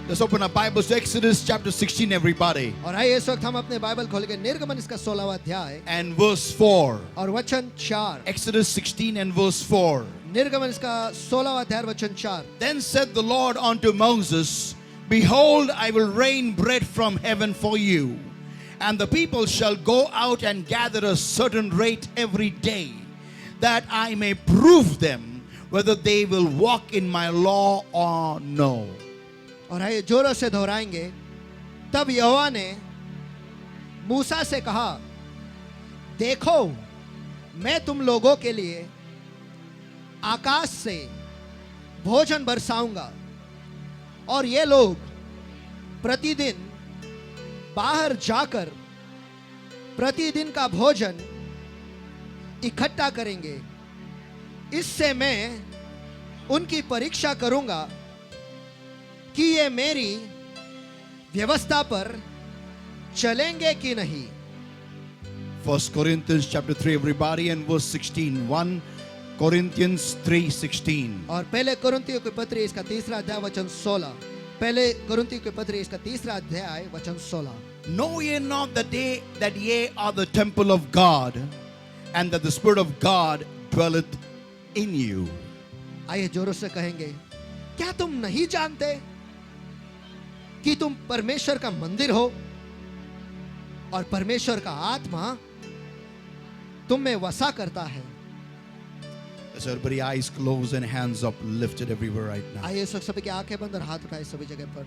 Let's open our Bibles to Exodus chapter 16, everybody. और आइए इस वक्त हम अपने बाइबल खोल के निर्गमन इसका 16वां अध्याय And verse 4. और वचन 4। Exodus 16 and verse 4. निर्गमन इसका 16वां अध्याय वचन 4। Then said the Lord unto Moses, Behold, I will rain bread from heaven for you, and the people shall go out and gather a certain rate every day, that I may prove them whether they will walk in my law or no. और आइए जोरों से दोहराएंगे। तब यहोवा ने मूसा से कहा, देखो मैं तुम लोगों के लिए आकाश से भोजन बरसाऊंगा, और ये लोग प्रतिदिन बाहर जाकर प्रतिदिन का भोजन इकट्ठा करेंगे। इससे मैं उनकी परीक्षा करूंगा कि ये मेरी व्यवस्था पर चलेंगे कि नहीं। 1 Corinthians chapter 3, everybody, and verse 16. 1 Corinthians 3:16. और पहले कुरिन्थियों के पत्री इसका तीसरा अध्याय वचन 16। पहले कुरिन्थियों के पत्री इसका तीसरा अध्याय वचन 16। Know ye not that ye are the temple of God, and that the Spirit of God dwelleth in you? आइए जोरों से कहेंगे, क्या तुम नहीं जानते कि तुम परमेश्वर का मंदिर हो और परमेश्वर का आत्मा तुम में वसा करता है। As everybody eyes closed and hands up lifted everywhere right now. आइए सब सभी की आंखें बंद और हाथ उठाए सभी जगह पर।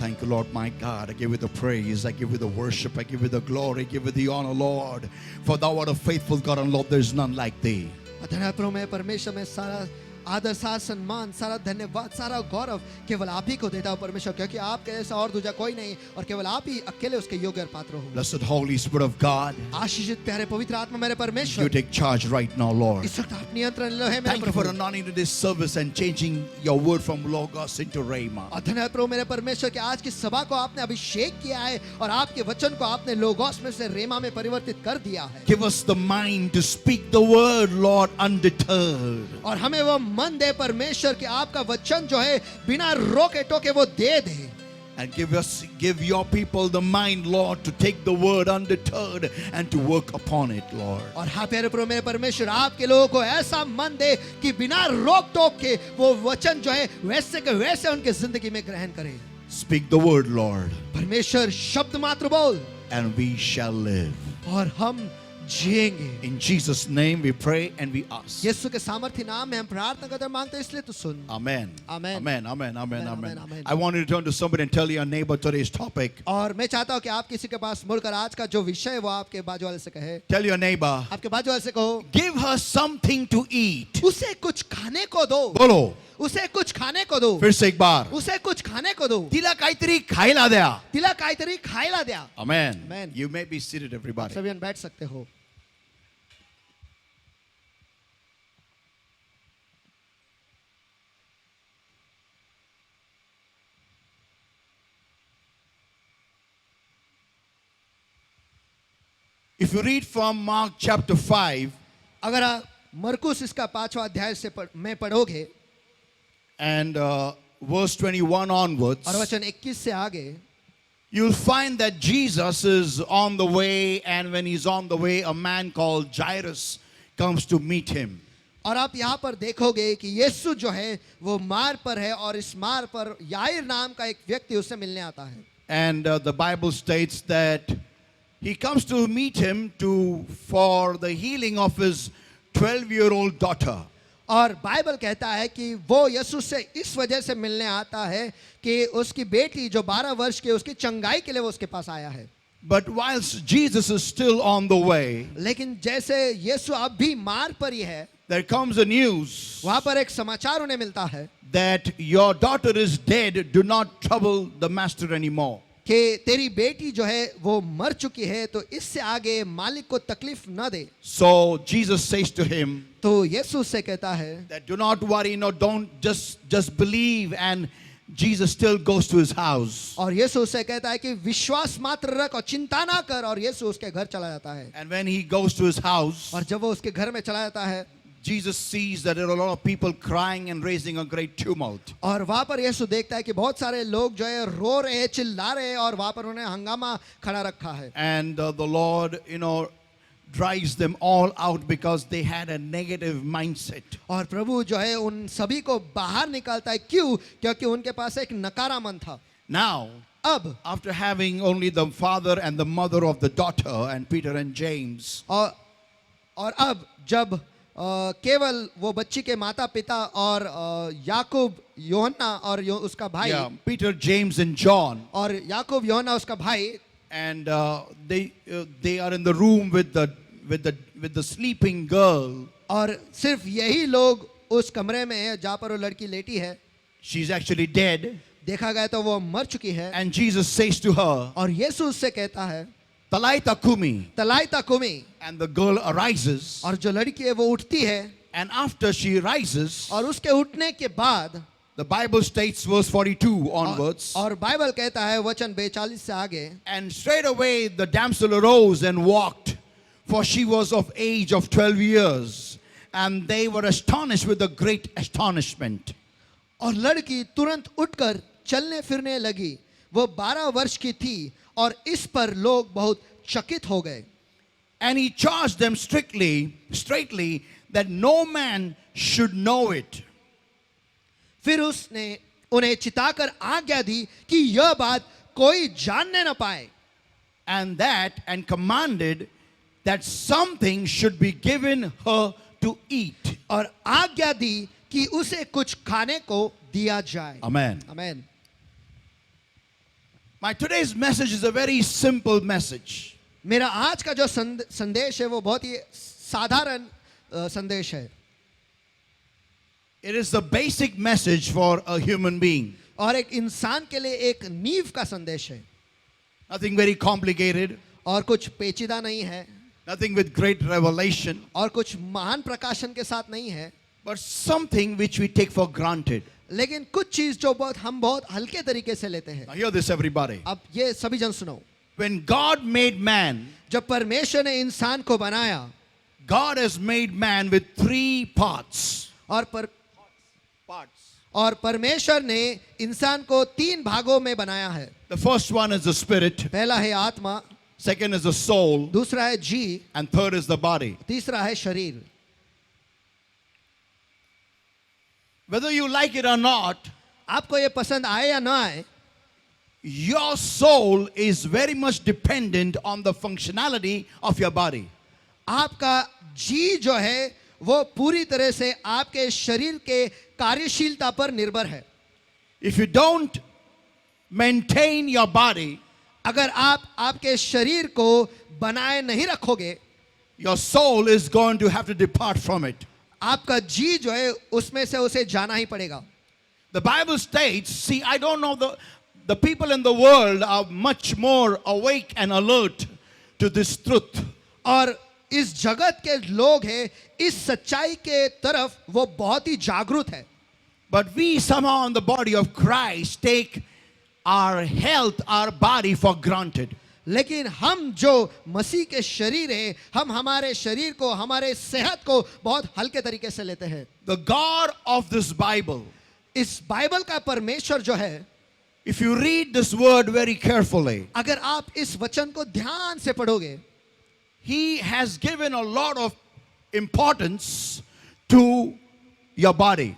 Thank you, Lord, my God. I give you the praise, I give you the worship, I give you the glory, I give you the honor, Lord. For thou art a faithful God, and Lord, there is none like thee. धन्यवाद प्रभु, मैं परमेश्वर में सारा आदर, सारा सम्मान, सारा धन्यवाद, सारा गौरव केवल आप ही को देता हूं परमेश्वर, क्योंकि आपके जैसा और दूजा कोई नहीं, और केवल आप ही अकेले उसके योग्य और पात्र हो। Blessed Holy Spirit of God, आशीषित प्यारे पवित्र आत्मा मेरे परमेश्वर, you take charge right now, Lord. इस वक्त आप नियंत्रण लो है मेरे Thank you for Prabhu. anointing this service and changing your word from Logos into Rhema. और धन्यवाद प्रभु मेरे परमेश्वर कि आज की सभा को आपने अभिषेक किया है और आपके वचन को आपने लोगोस में से रेमा में परिवर्तित कर दिया है। Give us the mind to speak the word, Lord, undeterred. और हमें वो मन दे परमेश्वर कि आपका वचन जो है बिना रोके टोके वो दे दे। And give your people the mind, Lord, to take the word undeterred and to work upon it, Lord. और हाँ प्यारे प्रभु मेरे परमेश्वर, आपके लोगों को ऐसा मन दे कि बिना रोक टोक के वो वचन जो है वैसे के वैसे उनके जिंदगी में ग्रहण करें। Speak the word, Lord, परमेश्वर शब्द मात्र बोल and we shall live. और हम जिएंगे। In Jesus' name we pray and we ask. यीशु के सामर्थ्य नाम में हम प्रार्थना करते मांगते हैं, इसलिए तो सुन। Amen. Amen. Amen. Amen. Amen. Amen. Amen. Amen. I want you to turn to somebody and tell your neighbor today's topic. और मैं चाहता हूँ कि आप किसी के पास मुड़कर आज का जो विषय है वो आपके बाजू वाले से कहे। Tell your neighbor, आपके बाजू वाले से कहो, give her something to eat. उसे कुछ खाने को दो। बोलो, उसे कुछ खाने को दो। फिर से एक बार. उसे कुछ खाने को दो। तिला काहीतरी खायला द्या. तिला काहीतरी खायला द्या। Amen. Amen. You may be seated, everybody. सभी बैठ सकते हो। If you read from Mark chapter 5, अगर आप मरकुस इसका 5वां अध्याय से में पढ़ोगे and verse 21 onwards, और वचन 21 से आगे, you'll find that Jesus is on the way, and when he's on the way, a man called Jairus comes to meet him. और आप यहाँ पर देखोगे कि यीशु जो है वो मार्ग पर है, और इस मार्ग पर याईर नाम का एक व्यक्ति उससे मिलने आता है। And the Bible states that he comes to meet him for the healing of his 12-year-old daughter. और बाइबल कहता है कि वो यीशु से इस वजह से मिलने आता है कि उसकी बेटी जो 12 वर्ष की, उसकी चंगाई के लिए वो उसके पास आया है। But whilst Jesus is still on the way, लेकिन जैसे यीशु अब भी मार्ग पर ही है, there comes a news वहां पर एक समाचार उन्हें मिलता है that your daughter is dead. Do not trouble the master anymore. कि तेरी बेटी जो है वो मर चुकी है, तो इससे आगे मालिक को तकलीफ न दे। So Jesus says to him तो यीशु से कहता है that do not worry, no, don't just believe, and Jesus still goes to his house. और यीशु उससे कहता है कि विश्वास मात्र रख और चिंता ना कर, और यीशु उसके घर चला जाता है। And when he goes to his house, और जब वो उसके घर में चला जाता है, Jesus sees that there are a lot of people crying and raising a great tumult. और वहां पर यीशु देखता है कि बहुत सारे लोग जो है रो रहे हैं, चिल्ला रहे हैं, और वहां पर उन्हें हंगामा खड़ा रखा है. And the Lord, drives them all out because they had a negative mindset. और प्रभु जो है उन सभी को बाहर निकालता है. क्यों? क्योंकि उनके पास एक नकारा मन था. Now, अब after having only the father and the mother of the daughter and Peter and James, और अब जब केवल वो बच्ची के माता पिता और याकूब योहन्ना और उसका भाई, Peter, James and John, और याकूब योहन्ना उसका भाई, and they are in the room with the sleeping girl. और सिर्फ यही लोग उस कमरे में है जहाँ पर वो लड़की लेटी है. She's actually dead. देखा गया तो वो मर चुकी है. And Jesus says to her, और यीशु उससे कहता है, Talitha kumi. तलाइता Kumi. And the girl arises. और जो लड़की है वो उठती है. And after she rises, और उसके उठने के बाद the Bible states verse 42 onwards. और बाइबल कहता है वचन 42 से आगे, And straight away the damsel arose and walked, for she was of age of 12 years. And they were astonished with a great astonishment. और लड़की तुरंत उठकर चलने फिरने लगी. वो 12 वर्ष की थी और इस पर लोग बहुत चकित हो गए. And he charged them straightly, that no man should know it. फिर उसने उन्हें चिताकर आज्ञा दी कि यह बात कोई जानने न पाए. And commanded that something should be given her to eat. और आज्ञा दी कि उसे कुछ खाने को दिया जाए. Amen. Amen. My today's message is a very simple message. मेरा आज का जो संदेश है वो बहुत ही साधारण संदेश है. It is the basic message for a human being. और एक इंसान के लिए एक नींव का संदेश है. Nothing very complicated. और कुछ पेचीदा नहीं है. Nothing with great revelation. और कुछ महान प्रकाशन के साथ नहीं है. But something which we take for granted. लेकिन कुछ चीज जो हम बहुत हल्के तरीके से लेते हैं. Now hear this, everybody. अब ये सभी जन सुनो. When God made man, जब परमेश्वर ने इंसान को बनाया, God has made man with 3 parts. और परमेश्वर ने इंसान को 3 भागों में बनाया है. The first one is the spirit. पहला है आत्मा. Second is the soul. दूसरा है जी. And third is the body. तीसरा है शरीर. Whether you like it or not, आपको ये पसंद आए या ना आए, your soul is very much dependent on the functionality of your body. आपका जी जो है वो पूरी तरह से आपके शरीर के कार्यशीलता पर निर्भर है. If you don't maintain your body, अगर आप आपके शरीर को बनाए नहीं रखोगे, your soul is going to have to depart from it. आपका जी जो है उसमें से उसे जाना ही पड़ेगा. The Bible states, see, I don't know, the people in the world are much more awake and alert to this truth. और इस जगत के लोग हैं इस सच्चाई के तरफ वो बहुत ही जागरूक है. But we somehow in the body of Christ take our health, our body for granted. लेकिन हम जो मसीह के शरीर हैं, हम हमारे शरीर को, हमारे सेहत को बहुत हल्के तरीके से लेते हैं. The God of this Bible, इस बाइबल का परमेश्वर जो है, if you read this word very carefully, अगर आप इस वचन को ध्यान से पढ़ोगे, He has given a lot of importance to your body.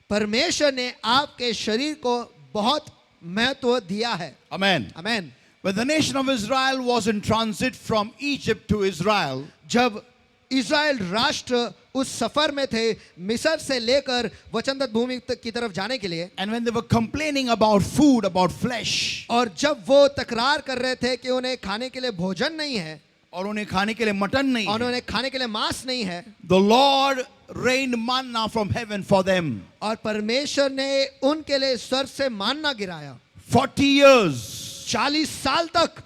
परमेश्वर ने आपके शरीर को बहुत महत्व दिया है. Amen. Amen. When the nation of Israel was in transit from Egypt to Israel, जब इज़राइल राष्ट्र उस सफर में थे मिस्र से लेकर वचनदत्त भूमि की तरफ जाने के लिए, and when they were complaining about food, about flesh, और जब वो तकरार कर रहे थे कि उन्हें खाने के लिए भोजन नहीं है, और उन्हें खाने के लिए मटन नहीं और है, उन्हें खाने के लिए मांस नहीं है, the Lord rained manna from heaven for them. और परमेश्वर ने उनके लिए स्वर्ग से मानना गिराया. 40 years. 40 साल तक.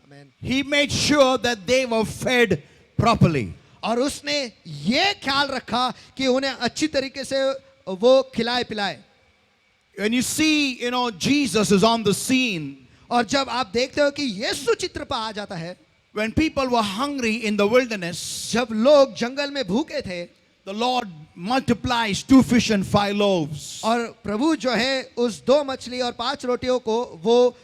आमेन. He made sure that they were fed properly. और उसने ये ख्याल रखा कि उन्हें अच्छी तरीके से वो खिलाए पिलाए. When you see, Jesus is on the scene. और जब आप देखते हो कि यीशु चित्र पर आ जाता है, When people were hungry in the wilderness, जब लोग जंगल में भूखे थे, the Lord multiplies 2 fish and 5 loaves. और प्रभु जो है उस 2 मछली और 5 रोटियों को वो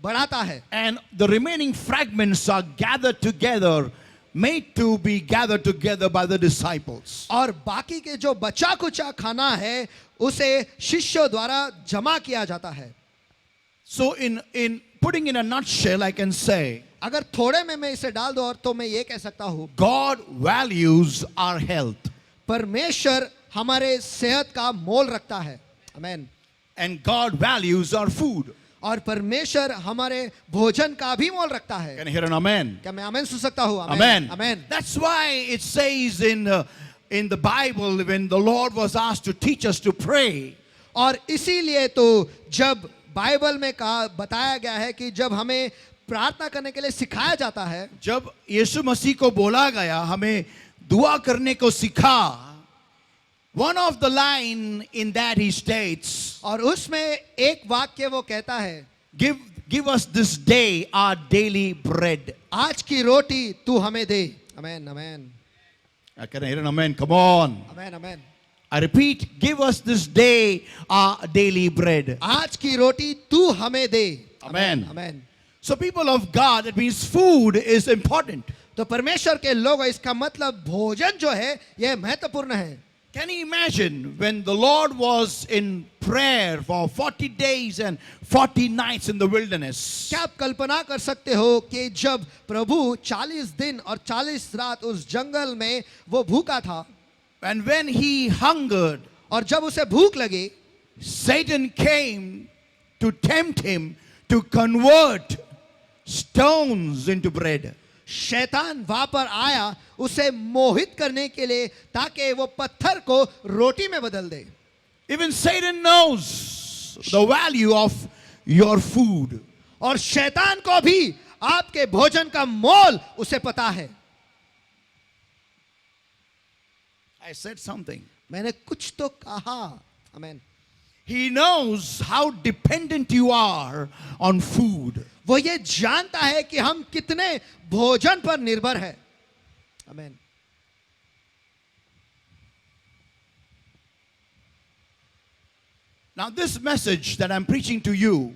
बढ़ाता है, And the remaining fragments are gathered together, made to be gathered together by the disciples. और बाकी के जो बचा कुचा खाना है उसे शिष्यों द्वारा जमा किया जाता है. So in putting in a nutshell, I can say, अगर थोड़े में मैं इसे डाल दूं और तो मैं ये कह सकता हूं, God values our health. परमेश्वर हमारे सेहत का मोल रखता है. आमेन. And God values our food. और परमेश्वर हमारे भोजन का भी मोल रखता है. Can I hear an amen? क्या मैं आमेन सुन सकता हूं? Amen. Amen. That's why it says in the Bible, when the Lord was asked to teach us to pray, और इसीलिए तो जब बाइबल में कहा बताया गया है कि जब हमें प्रार्थना करने के लिए सिखाया जाता है, जब यीशु मसीह को बोला गया हमें दुआ करने को सिखा, one of the line in that he states, और उसमें एक वाक्य वो कहता है, give us this day our daily bread. आज की रोटी तू हमें दे. आमेन. आमेन. Can I hear an amen? Come on. Amen. Amen. I repeat, give us this day our daily bread. आज की रोटी तू हमें दे. Amen. Amen. So people of God, that means food is important. तो परमेश्वर के लोग, इसका मतलब भोजन जो है यह महत्वपूर्ण है. Can you imagine when the Lord was in prayer for 40 days and 40 nights in the wilderness? क्या आप कल्पना कर सकते हो कि जब प्रभु 40 दिन और 40 रात उस जंगल में वो भूखा था, And when he hungered, और जब उसे भूख लगी, Satan came to tempt him to convert stones into bread. शैतान वहां पर आया उसे मोहित करने के लिए ताकि वो पत्थर को रोटी में बदल दे. Even Satan knows the value of your food. और शैतान को भी आपके भोजन का मोल उसे पता है. I said something. मैंने कुछ तो कहा. आमेन. He knows how dependent you are on food. वो ये जानता है कि हम कितने भोजन पर निर्भर है. आमेन. Now this message that I'm preaching to you,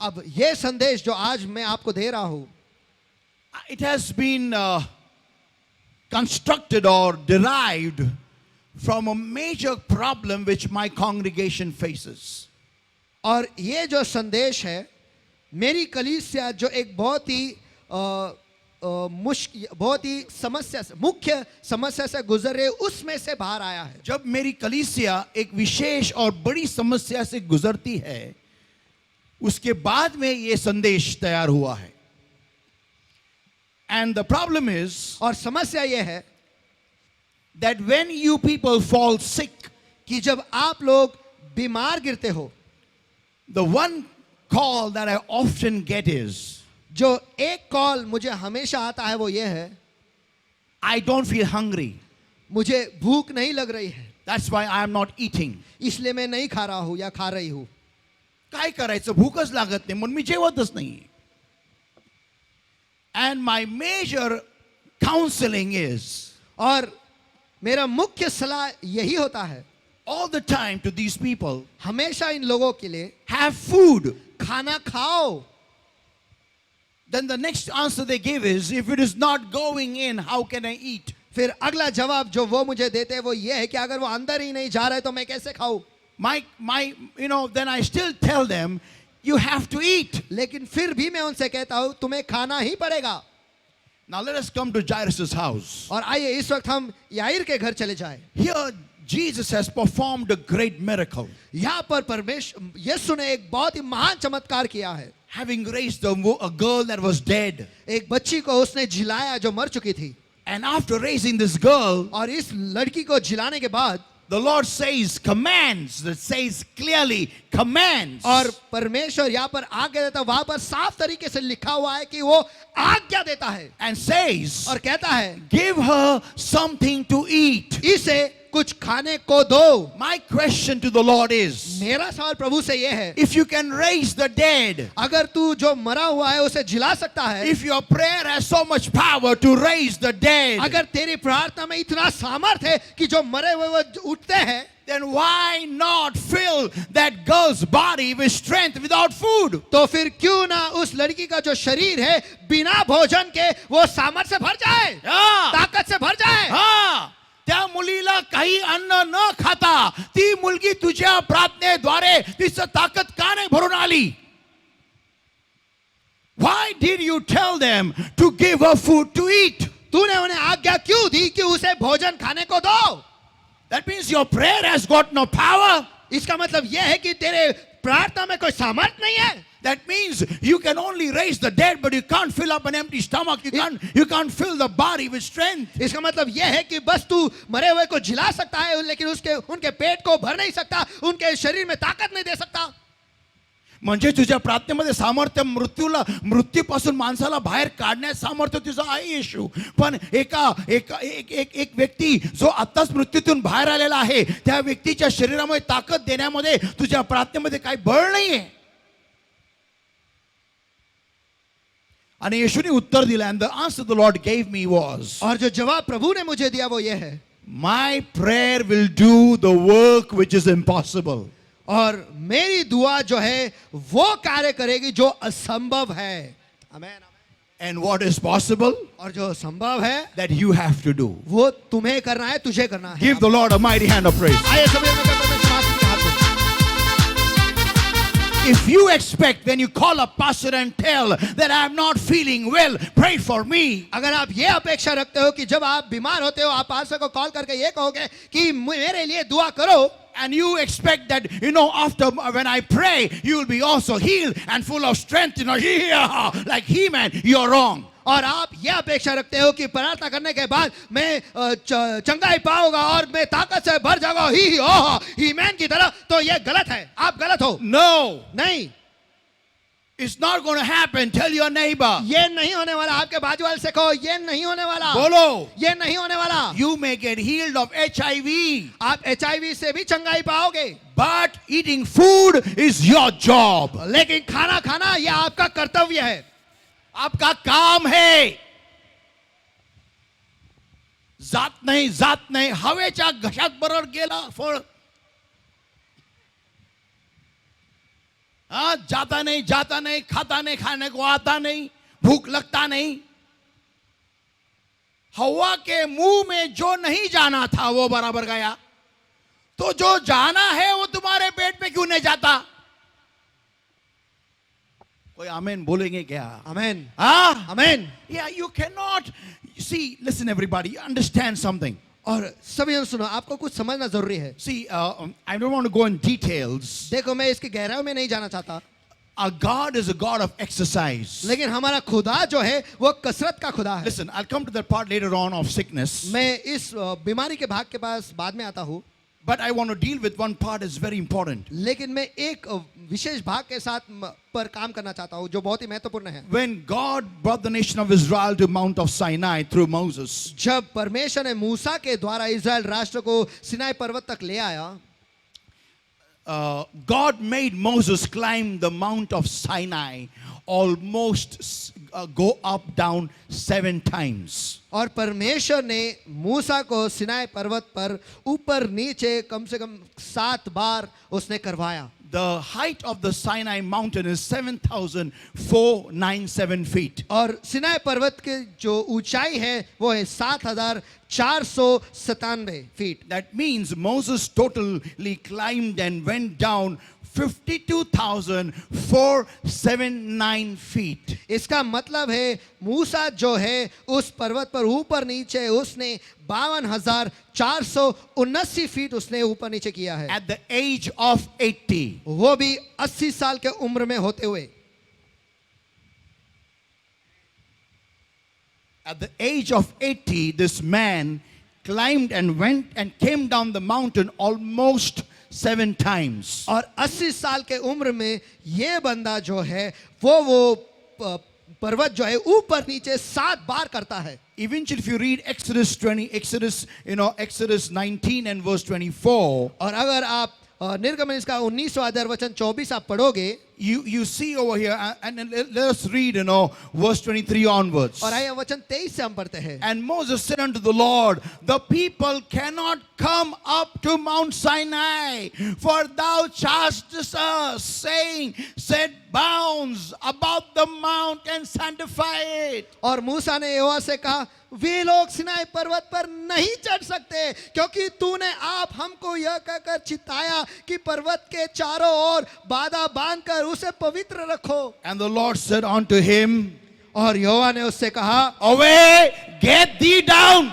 अब ये संदेश जो आज मैं आपको दे रहा हूं, it has been constructed or derived from a major problem which my congregation faces. और ये जो संदेश है मेरी कलीसिया जो एक बहुत ही मुख्य समस्या से गुजर रहे उसमें से बाहर आया है. जब मेरी कलीसिया एक विशेष और बड़ी समस्या से गुजरती है, उसके बाद में ये संदेश तैयार हुआ है. And the problem is, और समस्या ये है that when you people fall sick, कि जब आप लोग बीमार गिरते हो, the one call that I often get is, जो एक कॉल मुझे हमेशा आता है वो ये है, I don't feel hungry. मुझे भूख नहीं लग रही है, That's why I am not eating. इसलिए मैं नहीं खा रहा हूं या खा रही हूं. काय करायचं, भूकच लागत नाही, म्हणून मी जेवतच नाही. And my major counseling is, और मेरा मुख्य सलाह यही होता है all the time to these people, हमेशा इन लोगों के लिए, have food. खाना खाओ. Then the next answer they give is, if it is not going in, how can I eat? फिर अगला जवाब जो वो मुझे देते हैं वो ये है कि अगर वो अंदर ही नहीं जा रहा है तो मैं कैसे खाऊं. Then I still tell them, you have to eat. लेकिन फिर भी मैं उनसे कहता हूं तुम्हें खाना ही पड़ेगा. Now let us come to Jairus' house. और आइए इस वक्त हम याईर के घर चले जाएं. Here Jesus has performed a great miracle, यहाँ पर परमेश्वर यीशु ने एक बहुत ही महान चमत्कार किया है. having raised a girl that was dead. एक बच्ची को उसने जिलाया जो मर चुकी थी. And after raising this girl, और इस लड़की को जिलाने के बाद the Lord says, commands, that says clearly, commands. और परमेश्वर यहाँ पर आज्ञा देता है, वहां पर साफ तरीके से लिखा हुआ है कि वो आज्ञा देता है And says, और कहता है give her something to eat. इसे कुछ खाने को दो। My question to the Lord is, मेरा सवाल प्रभु से ये है, if you can raise the dead, अगर तू जो मरा हुआ है उसे जिला सकता है, if your prayer has so much power to raise the dead, अगर तेरी प्रार्थना में इतना सामर्थ्य है कि जो मरे हुए वो उठते हैं, then why not fill that girl's body with strength without food? तो फिर क्यों ना उस लड़की का जो शरीर है बिना भोजन के वो सामर्थ्य से भर जाए, हा. ताकत से भर जाए। हा. त्या मुलीला काही अन्न न खाता ती मुलगी तुझ्या प्रार्थनेद्वारे तिचं ताकद का नाही भरून आली? Why did you tell them to give her food to eat? तूने उन्हें आज्ञा क्यों दी कि उसे भोजन खाने को दो? That means your prayer has got no power. इसका मतलब यह है कि तेरे प्रार्थना में कोई सामर्थ्य नहीं है। That means you can only raise the dead, but you can't fill up an empty stomach. You can't fill the body with strength. इसका मतलब यह है कि बस तू मरे हुए को जिला सकता है, लेकिन उनके पेट को भर नहीं सकता, उनके शरीर में ताकत नहीं दे सकता। म्हणजे तुझ्या प्रार्थनेमध्ये सामर्थ्य मृत्यूपासून माणसाला बाहेर काढण्याचं सामर्थ्य तुझं आहे येशू, पण एक व्यक्ती जो आत्ताच मृत्यूतून बाहेर आलेला आहे त्या व्यक्तीच्या शरीरामध्ये ताकद देण्यामध्ये तुझ्या प्रार्थनेमध्ये काही बळ नाहीये. आणि येशूने उत्तर दिलं, and the answer the Lord gave me was, और जो जवाब प्रभु ने मुझे दिया वो ये है, my prayer will do the work which is impossible. और मेरी दुआ जो है वो कार्य करेगी जो असंभव है। आमीन। And what is possible? और जो संभव है That you have to do. वो तुम्हें करना है, तुझे करना है। Give the Lord a mighty hand of praise. आइए सभी मिलकर परमेश्वर आशीष के हाथ में। If you expect when you call a pastor and tell that I am not feeling well, pray for me. अगर आप ये अपेक्षा रखते हो कि जब आप बीमार होते हो आप पास्टर को कॉल करके ये कहोगे कि मेरे लिए दुआ करो, And you expect that, after when I pray, you will be also healed and full of strength, yeah, like He-Man, you're wrong. और आप ये अपेक्षा रखते हो कि प्रार्थना करने के बाद मैं चंगाई पाऊंगा और मैं ताकत से भर जाऊंगा ही-मैन की तरह, तो ये गलत है, आप गलत हो। No. नहीं, It's not going to happen. Tell your neighbor. ये नहीं होने वाला। आपके बाजू वाले से कहो ये नहीं होने वाला। बोलो. ये नहीं होने वाला। You may get healed of HIV. आप HIV से भी चंगाई पाओगे, But eating food is your job. लेकिन खाना खाना ये आपका कर्तव्य है, आपका काम है. जात नाही हवेच्या घशात बरोबर गेला फळ, जाता नहीं खाता नहीं, खाने को आता नहीं, भूख लगता नहीं. हवा के मुंह में जो नहीं जाना था वो बराबर गया, तो जो जाना है वो तुम्हारे पेट में क्यों नहीं जाता? कोई आमेन बोलेंगे क्या? आमेन। आमेन. Yeah, you cannot see. Listen, everybody, understand something. और सभी सुनो, आपको कुछ समझना जरूरी है। See, I don't want to go in details. देखो, मैं इसकी गहराई में नहीं जाना चाहता। Our God is a God of exercise. लेकिन हमारा खुदा जो है वो कसरत का खुदा है। Listen, I'll come to that part later on of sickness. मैं इस बीमारी के भाग के पास बाद में आता हूँ। But I want to deal with one part is very important. लेकिन मैं एक विशेष भाग के साथ पर काम करना चाहता हूँ जो बहुत ही महत्वपूर्ण है। When God brought the nation of Israel to Mount of Sinai through Moses, जब परमेश्वर ने मूसा के द्वारा इस्राएल राष्ट्र को सिनाई पर्वत तक ले आया, God made Moses climb the Mount of Sinai almost go up down 7 times. और परमेश्वर ने मूसा को सिनाई पर्वत पर ऊपर नीचे कम से कम 7 बार उसने करवाया। The height of the Sinai mountain is 7,497 feet. और सिनाई पर्वत की जो ऊंचाई है वो है 7,497 feet. That means Moses totally climbed and went down 52,479 feet. इसका मतलब है मूसा जो है उस पर्वत पर ऊपर नीचे उसने 52,479 फीट उसने ऊपर नीचे किया है। At the age of 80. वो भी 80 साल के उम्र में होते हुए। At the age of 80, this man climbed and went and came down the mountain almost 7 times. और 80 साल के उम्र में ये बंदा जो है वो पर्वत जो है ऊपर नीचे 7 बार करता है। Eventually, if you read Exodus 19 and verse 24, और अगर आप निर्गमन इसका 19वां अध्याय वचन 24 आप पढ़ोगे, you see over here, and let us read, verse 23 onwards. और आइए वचन 23 से हम पढ़ते हैं। And Moses said unto the Lord, the people cannot come up to Mount Sinai, for thou chastest us, saying, set bounds about the mount and sanctify it. और मूसा ने यहोवा से कहा, वे लोग सिनाई पर्वत पर नहीं चढ़ सकते, क्योंकि तूने आप हमको यह कहकर चिताया कि पर्वत के चारों ओर बाधा बांधकर उसे पवित्र रखो। And the Lord said unto him, और यहोवा ने उससे कहा, away, get thee down.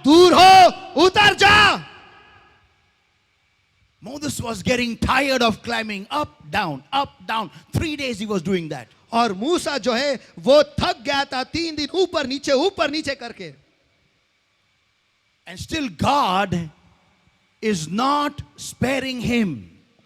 दूर हो, उतर जा। Moses was getting tired of climbing up, down, up, down. 3 days he was doing that. और मूसा जो है वो थक गया था 3 दिन ऊपर नीचे करके। And still God is not sparing him.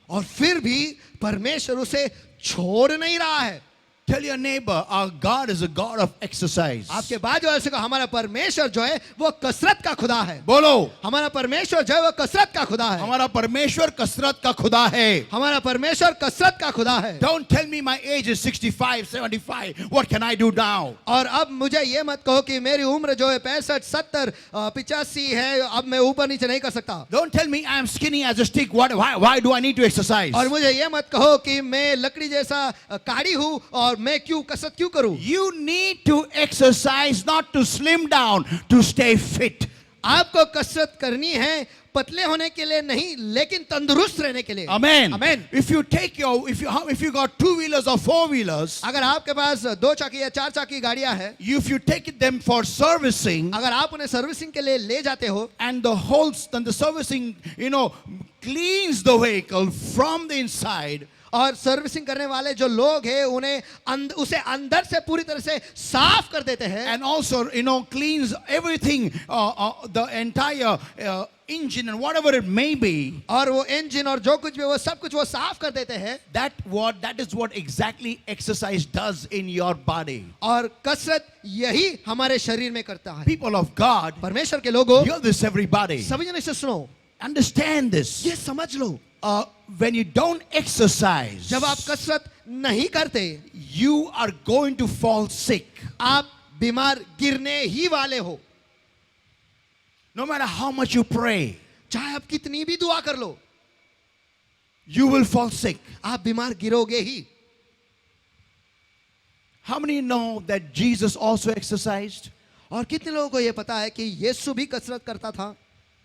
और फिर भी परमेश्वर उसे छोड़ नहीं रहा है। Tell your neighbor, our God is a God of exercise. आपके बाजू वाले से कहो, हमारा परमेश्वर जो है वो कसरत का खुदा है। बोलो, हमारा परमेश्वर जो है वो कसरत का खुदा है। हमारा परमेश्वर कसरत का खुदा है। हमारा परमेश्वर कसरत का खुदा है। Don't tell me my age is 65, 75. What can I do now? और अब मुझे ये मत कहो कि मेरी उम्र जो है 65, 70, 85 है, अब मैं ऊपर नीचे नहीं कर सकता। Don't tell me I am skinny as a stick. Why do I need to exercise? और मुझे ये मत कहो कि मैं लकड़ी जैसा काड़ी हूँ और मैं क्यों कसरत क्यों करूं। You need to exercise not to slim down, to stay fit. आपको कसरत करनी है पतले होने के लिए नहीं, लेकिन तंदुरुस्त रहने के लिए। Amen. Amen. If you got 2-wheelers or 4-wheelers, अगर आपके पास 2 चक्की या 4 चक्की गाड़ियां हैं, if you take them for servicing, अगर आप उन्हें सर्विसिंग के लिए ले जाते हो, and the servicing, cleans the vehicle from the inside, और सर्विसिंग करने वाले जो लोग हैं उन्हें उसे अंदर से पूरी तरह से साफ कर देते हैं, and also cleans everything, the entire engine and whatever it may be, और वो इंजन और जो कुछ भी वो सब कुछ वो साफ कर देते हैं। that is what exactly exercise does in your body. और कसरत यही हमारे शरीर में करता है। People of God, परमेश्वर के लोगों, hear this, everybody. सभी जन इसे सुनो, Understand this. ये समझ लो, when you don't exercise, जब आप कसरत नहीं करते, you are going to fall sick. आप बीमार गिरने ही वाले हो। No matter how much you pray, चाहे आप कितनी भी दुआ कर लो, you will fall sick. आप बीमार गिरोगे ही। How many know that Jesus also exercised? और कितने लोगों को यह पता है कि यीशु भी कसरत करता था?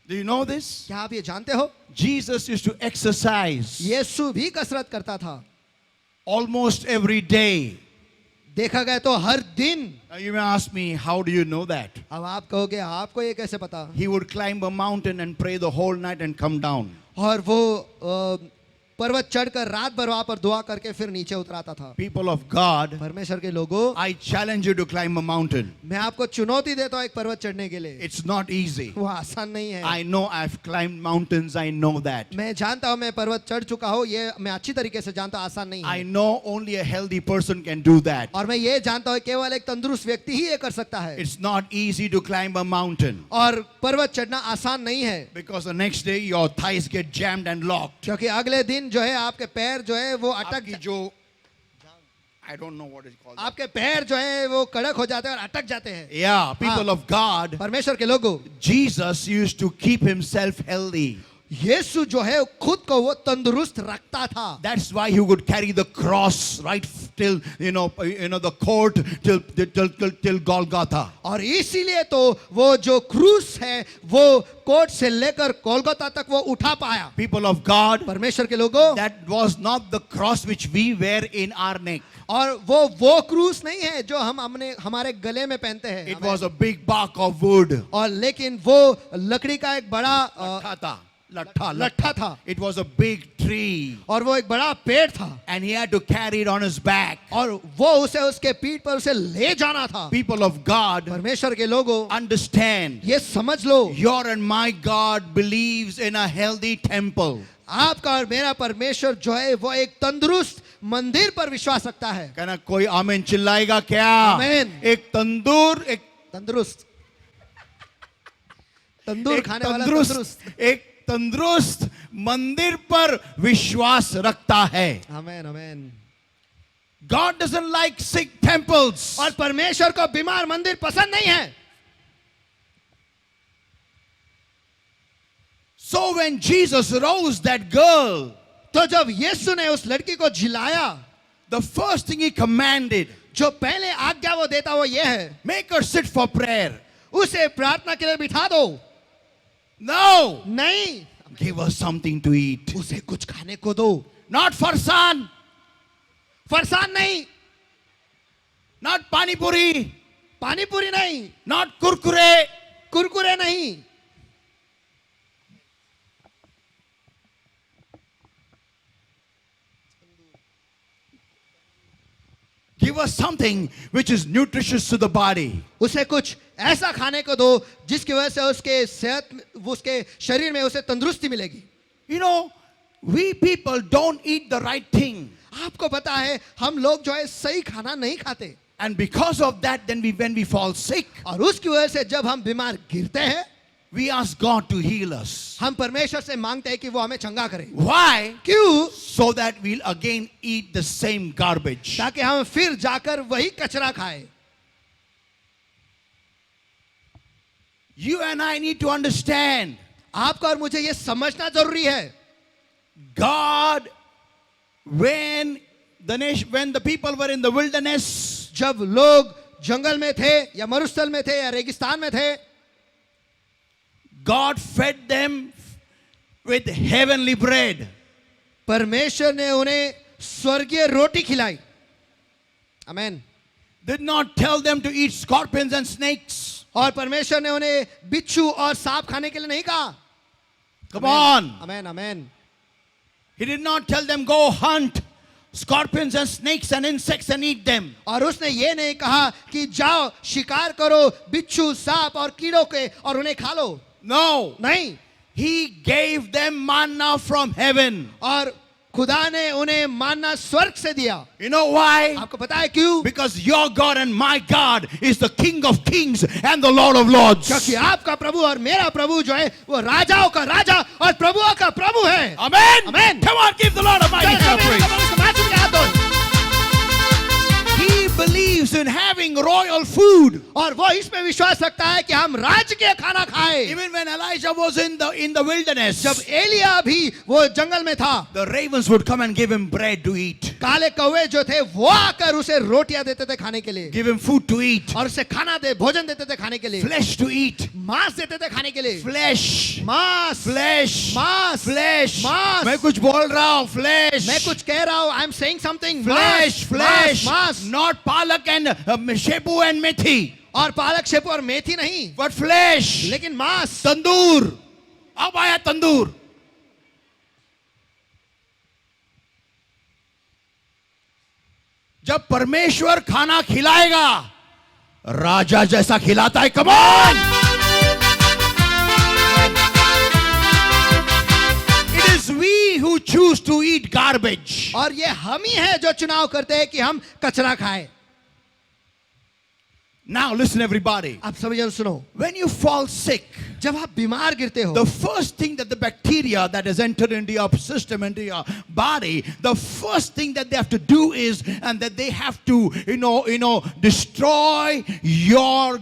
Do you know this? क्या आप ये जानते हो? Jesus used to exercise यीशु भी कसरत करता था, almost every day. देखा गया तो हर दिन। Now you may ask me, how do you know that? अब आप कहोगे आपको ये कैसे पता? He would climb a mountain and pray the whole night and come down. और वो पर्वत चढ़कर रात भर वहां पर दुआ करके फिर नीचे उतराता था। People of God, परमेश्वर के लोगों, I challenge you to climb a mountain. मैं आपको चुनौती देता हूं एक पर्वत चढ़ने के लिए। It's not easy. वो आसान नहीं है। I know I've climbed mountains. I know that. मैं जानता हूं, मैं पर्वत चढ़ चुका हूं, ये मैं अच्छी तरीके से जानता हूं, आसान नहीं I है। know only a healthy person can do that. और मैं ये जानता हूं केवल एक तंदुरुस्त व्यक्ति ही ये कर सकता है। It's not easy to climb a mountain और पर्वत चढ़ना आसान नहीं है, because the next day your thighs get jammed and locked. क्योंकि अगले दिन जो है आपके पैर जो है वो आपकी जो I don't know what it's called. आपके पैर जो है वो कड़क हो जाते हैं और अटक जाते हैं। Yeah, people of God, परमेश्वर के लोगों, Jesus used to keep himself healthy. यीशु जो है खुद को वो तंदुरुस्त रखता था। That's why he would carry the cross right till the court till Golgotha. और इसीलिए तो वो जो क्रूस है वो कोर्ट से लेकर कोलकाता तक वो उठा पाया। People of God, परमेश्वर के लोगों, that was not the cross which we wear in our neck. और वो क्रूस नहीं है जो हम हमारे गले में पहनते हैं। It was a big bark of wood. और लेकिन वो लकड़ी का एक बड़ा लट्ठा था। It was a big tree. और वो एक बड़ा पेड़ था। And he had to carry it on his back. और वो उसे उसके पीठ पर उसे ले जाना था। People of God, परमेश्वर के लोगों, understand, ये समझ लो, your and my God believes in a healthy temple. आपका और मेरा परमेश्वर जो है वो एक तंदुरुस्त मंदिर पर विश्वास रखता है। कहना कोई आमीन चिल्लाएगा क्या? आमीन। एक तंदूर, एक तंदुरुस्त, तंदूर खाने वाला तंदुरुस्त। एक तंदुरुस्त मंदिर पर विश्वास रखता है। आमेन आमेन। God doesn't like sick temples. और परमेश्वर को बीमार मंदिर पसंद नहीं है। So when Jesus rose that girl, तो जब यीशु ने उस लड़की को जिलाया, the first thing he commanded, जो पहले आज्ञा वो देता वो ये है, make her sit for prayer. उसे प्रार्थना के लिए बिठा दो। No, नहीं, give her something to eat. उसे कुछ खाने को दो। Not farsan, फरसान नहीं, not pani puri, पानी पूरी नहीं, not kurkure. कुरकुरे नहीं। Give her something which is nutritious to the body. उसे कुछ ऐसा खाने को दो जिसकी वजह से उसके सेहत, उसके शरीर में उसे तंदुरुस्ती मिलेगी। You know, we people don't eat the right thing. आपको पता है हम लोग जो है सही खाना नहीं खाते, And because of that, then when we fall sick, और उसकी वजह से जब हम बीमार गिरते हैं, we ask God to heal us. हम परमेश्वर से मांगते हैं कि वो हमें चंगा करे। Why? क्यों? So that we'll again eat the same garbage. ताकि हम फिर जाकर वही कचरा खाएं। You and I need to understand, आपको और मुझे ये समझना जरूरी है, God, when the people were in the wilderness, जब लोग जंगल में थे या मरुस्थल में थे या रेगिस्तान में थे, God fed them with heavenly bread. परमेश्वर ने उन्हें स्वर्गीय रोटी खिलाई। आमेन। Did not tell them to eat scorpions and snakes. और परमेश्वर ने उन्हें बिच्छू और सांप खाने के लिए नहीं कहा। Come on. Amen amen. He did not tell them go hunt scorpions and snakes and insects and eat them. और उसने ये नहीं कहा कि जाओ शिकार करो बिच्छू सांप और कीड़ों के और उन्हें खा लो। No. नहीं, He gave them manna from heaven. और खुदा ने उन्हें मानना स्वर्ग से दिया। You know why? आपको पता है क्यों? Because your God and my God is the King of Kings and the Lord of Lords. क्योंकि आपका प्रभु और मेरा प्रभु जो है वो राजाओं का राजा और प्रभुओं का प्रभु है। Amen. Amen. Come on, give the Lord a mighty hand of praise. He believes in having royal food. और वो इसमें विश्वास रखता है कि हम राजकीय खाना खाएं। Even when Elijah was in the wilderness, जब एलिया भी वो जंगल में था, the ravens would come and give him bread to eat. काले कौवे जो थे वो आकर उसे रोटियां देते थे खाने के लिए, Give him food to eat. और उसे खाना दे भोजन देते थे खाने के लिए, Flesh to eat. मांस देते थे खाने के लिए। Flesh. मांस, Flesh. मांस, Flesh. मांस। मैं कुछ बोल रहा हूँ. Flesh. मैं कुछ कह रहा हूँ, I am saying something. Flesh. Flesh. मांस, Not palak and shepu and methi. और पालक शेपू और मेथी नहीं, But flesh. लेकिन मांस। तंदूर. अब आया तंदूर. जब परमेश्वर खाना खिलाएगा, राजा जैसा खिलाता है. Come on. It is we who choose to eat garbage. और ये हम ही है जो चुनाव करते हैं कि हम कचरा खाएं। Now listen everybody. आप सभी जन सुनो, When you fall sick, जब आप बीमार गिरते हो, the first thing that the bacteria that has entered into your system, into your body, the first thing that they have to do is, and that they have to, destroy your